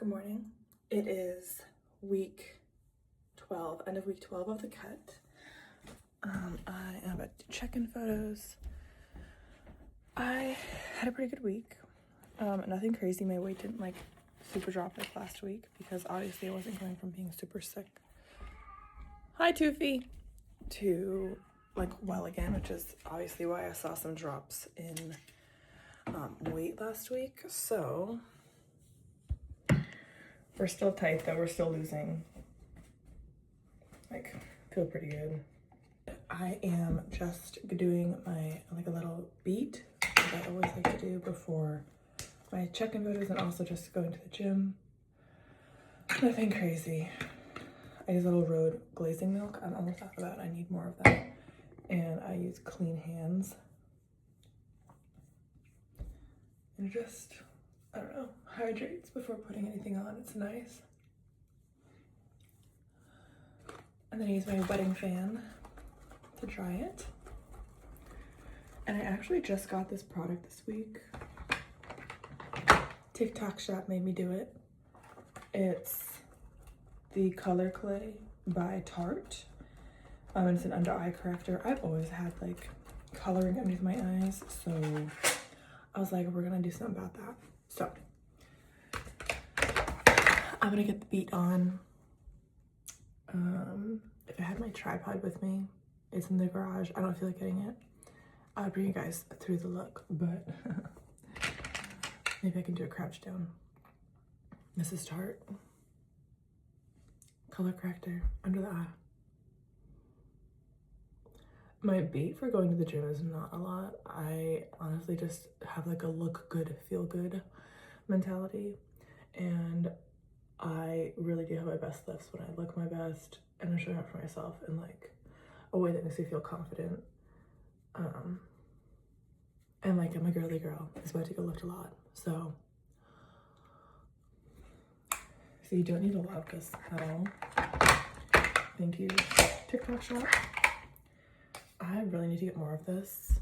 Good morning. It is week 12, end of week 12 of the cut. I am about to check-in photos. I had a pretty good week. Nothing crazy. My weight didn't like super drop like last week because obviously I wasn't going from being super sick. Hi, Toofy. To like well again, which is obviously why I saw some drops in weight last week. So we're still tight though. We're still losing. Like, feel pretty good. I am just doing my like a little beat that I always like to do before my check-in photos, and also just going to the gym. Nothing crazy. I use Little Road glazing milk. I'm almost out of that. I need more of that. And I use Clean Hands. And it just, I don't know, hydrates before putting anything on. It's nice. And then I use my wetting fan to dry it. And I actually just got this product this week. TikTok shop made me do it. It's the Color Clay by Tarte. And it's an under eye corrector. I've always had like coloring underneath my eyes, so I was like, we're gonna do something about that. So I'm gonna get the beat on. If I had my tripod with me, it's in the garage. I don't feel like getting it. I'll bring you guys through the look, but maybe I can do a crouch down. This is Tarte. Color corrector under the eye. My bait for going to the gym is not a lot. I honestly just have like a look good, feel good mentality. And I really do have my best lifts when I look my best and I'm showing up for myself in like a way that makes me feel confident. And like I'm a girly girl. It's about to go lift a lot. So you don't need to love this at all. Thank you, TikTok shop. I really need to get more of this.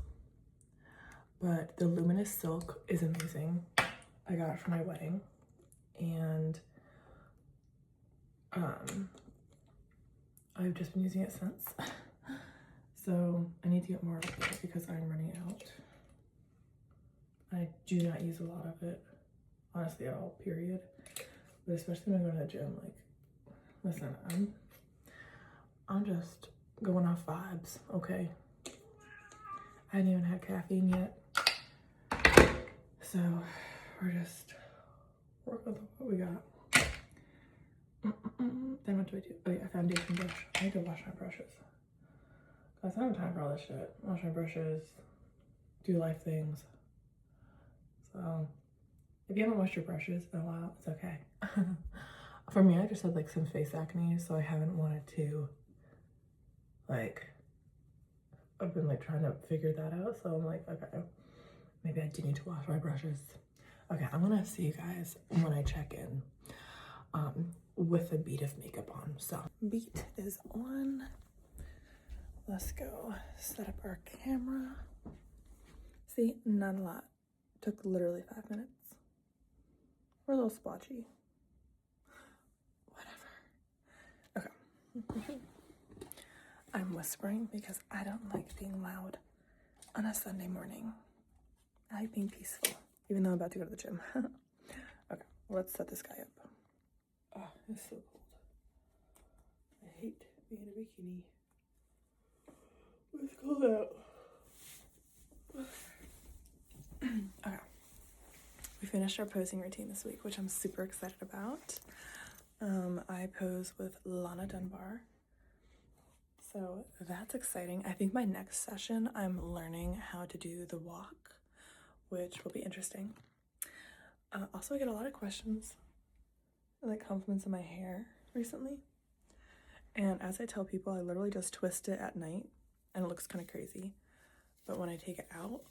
But the Luminous Silk is amazing. I got it for my wedding. And I've just been using it since. So I need to get more of it because I'm running out. I do not use a lot of it, honestly, at all, period. But especially when I go to the gym, like, listen, I'm just going off vibes, okay? I hadn't even had caffeine yet. So we're just working with what we got. Then what do I do? Oh yeah, foundation brush. I need to wash my brushes. Cause I don't have time for all this shit. Wash my brushes, do life things. So if you haven't washed your brushes in a while, it's okay. For me, I just had like some face acne, so I haven't wanted to like, I've been like trying to figure that out. So I'm like, okay, maybe I do need to wash my brushes. Okay, I'm gonna see you guys when I check in with a beat of makeup on. So beat is on. Let's go set up our camera. See, not a lot. Took literally 5 minutes. We're a little splotchy. Whatever. Okay. I'm whispering because I don't like being loud on a Sunday morning. I like being peaceful, even though I'm about to go to the gym. Okay, let's set this guy up. Oh, it's so cold. I hate being in a bikini. It's cold out. Okay. We finished our posing routine this week, which I'm super excited about. I pose with Lana Dunbar. So that's exciting. I think my next session, I'm learning how to do the walk, which will be interesting. Also, I get a lot of questions and like compliments on my hair recently. And as I tell people, I literally just twist it at night and it looks kind of crazy. But when I take it out,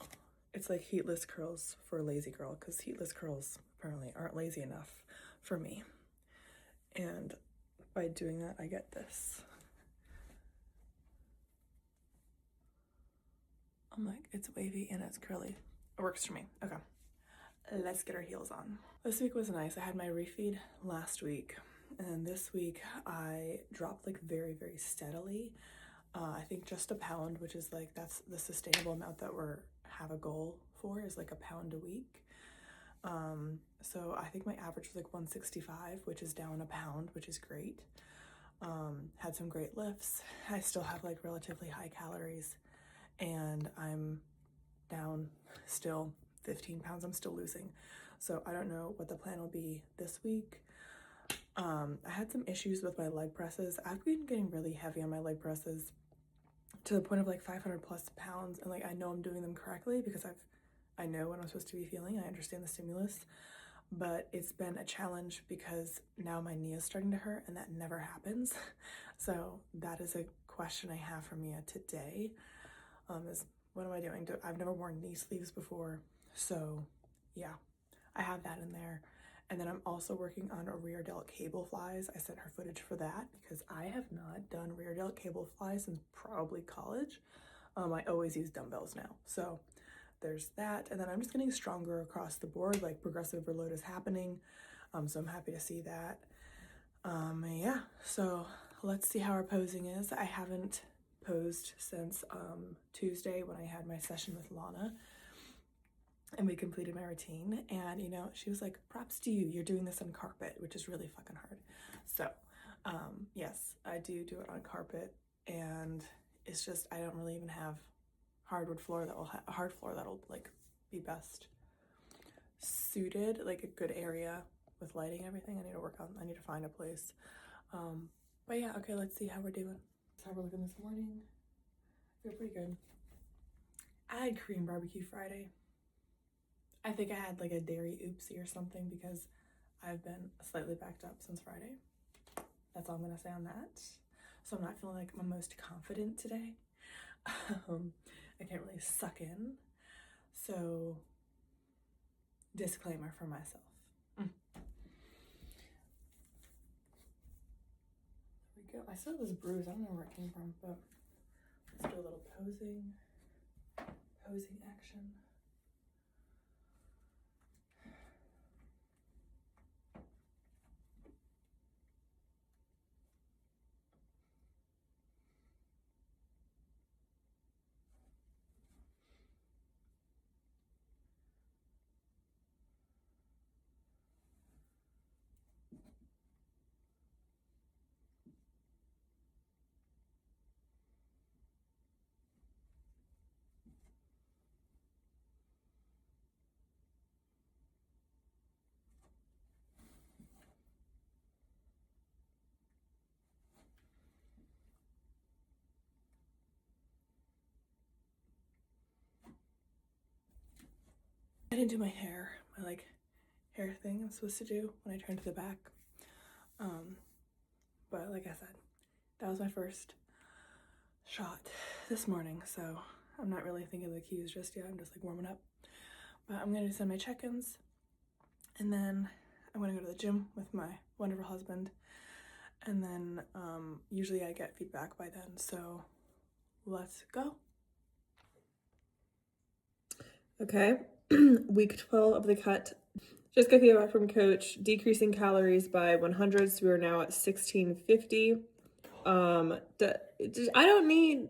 it's like heatless curls for a lazy girl, because heatless curls apparently aren't lazy enough for me. And by doing that, I get this. I'm like, it's wavy and it's curly. It works for me. Okay. let's get our heels on. This week was nice. I had my refeed last week, and this week I dropped like very, very steadily. I think just a pound, which is like, that's the sustainable amount that have a goal for, is like a pound a week. So I think my average was like 165, which is down a pound, which is great. Had some great lifts. I still have like relatively high calories, and I'm down still 15 pounds. I'm still losing. So I don't know what the plan will be this week. I had some issues with my leg presses. I've been getting really heavy on my leg presses to the point of like 500 plus pounds. And like, I know I'm doing them correctly because I know what I'm supposed to be feeling. I understand the stimulus, but it's been a challenge because now my knee is starting to hurt, and that never happens. So that is a question I have for Mia today, is what am I doing? I've never worn knee sleeves before. So yeah, I have that in there. And then I'm also working on a rear delt cable flies. I sent her footage for that because I have not done rear delt cable flies since probably college. I always use dumbbells now. So there's that. And then I'm just getting stronger across the board, like progressive overload is happening. So I'm happy to see that. Yeah, so let's see how our posing is. I haven't posed since Tuesday when I had my session with Lana and we completed my routine. And you know, she was like, props to you, you're doing this on carpet, which is really fucking hard. So yes, I do it on carpet, and it's just, I don't really even have hardwood floor that will hard floor that'll like be best suited, like a good area with lighting, everything. I need to work on, I need to find a place. But yeah, okay, let's see how we're doing. That's how we're looking this morning. I feel pretty good. I had cream barbecue Friday. I think I had like a dairy oopsie or something because I've been slightly backed up since Friday. That's all I'm gonna say on that. So I'm not feeling like my most confident today. I can't really suck in. So disclaimer for myself. There we go. I still have this bruise. I don't know where it came from, but let's do a little posing action. I didn't do my hair, my like hair thing I'm supposed to do when I turn to the back. But like I said, that was my first shot this morning, so I'm not really thinking of the cues just yet. I'm just like warming up. But I'm gonna send my check-ins, and then I'm gonna go to the gym with my wonderful husband, and then usually I get feedback by then, so let's go. Okay, week 12 of the cut. Just got feedback from coach, decreasing calories by 100, so we're now at 1650. I don't need,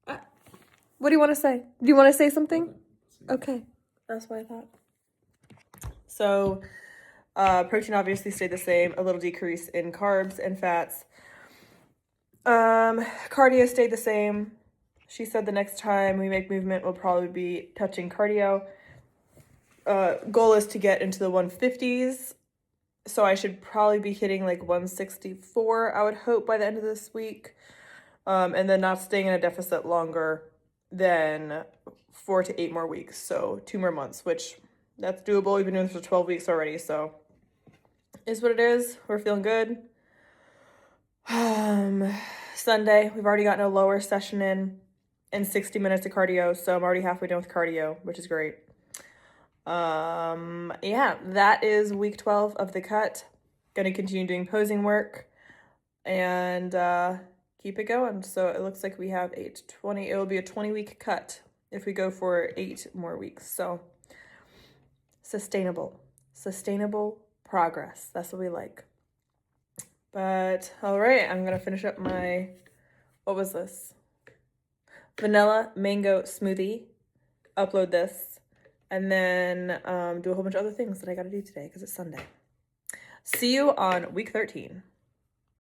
what do you want to say? Do you want to say something? Okay, that's what I thought. So protein obviously stayed the same, a little decrease in carbs and fats. Cardio stayed the same. She said the next time we make movement will probably be touching cardio. Goal is to get into the 150s. So I should probably be hitting like 164, I would hope, by the end of this week. And then not staying in a deficit longer than 4 to 8 more weeks. So 2 more months, which that's doable. We've been doing this for 12 weeks already. So is what it is. We're feeling good. Sunday, we've already gotten a lower session in 60 minutes of cardio. So I'm already halfway done with cardio, which is great. Yeah, that is week 12 of the cut. Gonna continue doing posing work and keep it going. So it looks like we have 20, it will be a 20-week cut if we go for 8 more weeks. So Sustainable progress. That's what we like. But all right, I'm gonna finish up my, what was this? Vanilla mango smoothie. Upload this, and then do a whole bunch of other things that I gotta do today because it's Sunday. See you on week 13.